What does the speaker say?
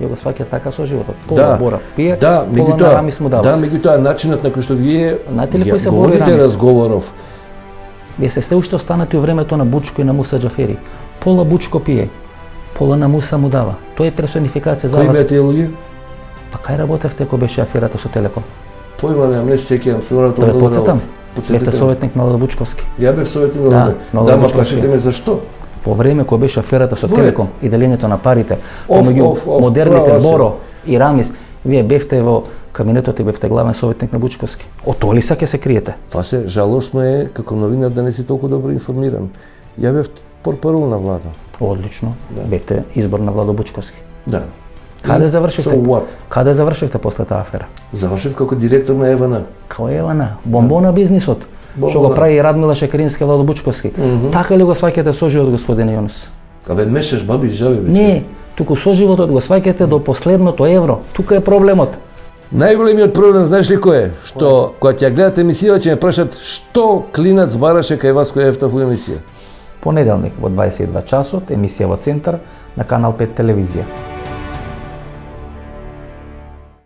ја го сваќа така со животот. Пола Бора пие, пола на меѓутоа, Рамис му дава. Да, меѓутоа начинот на кој што вие Знаете ли кој се бори говорите Рамис? разговоров. Вие се сте уште останати во времето на Бучко и на Муса Џафери. Пола Бучко пие, пола на Муса му дава. Тоа е персонификација за Кои вас. беа тие луѓе? Па кај работевте кога беше аферата со Телеком? Појма немам, не се сеќавам, сигурно Да ве потсетам. Бевте советник на Лало Бучковски. Ја бев советник на Да, Лало. на Лало Да, ма Бучковски. прашете ме зашто? По време кога беше аферата со Во Телеком и делењето на парите, Оф, помеѓу модерните права си. Боро и Рамис, вие бевте во кабинетот и бевте главен советник на Бучковски. Од тоа ли са ќе се криете? Па се, жалосно е како новинар да не си толку добро информиран. Ја бев портпарол на влада. Одлично. Бевте избор на Владо Бучковски. Да. Каде завршивте? So what? Каде завршивте после таа афера? Завршив како директор на ЕВН. Као Евана, бомбона бизнисот. Што го прави Радмила Шекеринска, Владо Бучковски. Така ли го сваќате соживот, господине Јунус? А ве мешаш баби и жаби вече. Не, туку соживотот го сваќате до последното евро. Тука е проблемот. Најголемиот проблем знаеш ли кој е? Што кога ќе ја гледате емисија ќе ме прашат што клинац бараше кај вас кој ефтав у емисија. Понеделник во 22 часот, емисија во Центар на Канал 5 телевизија.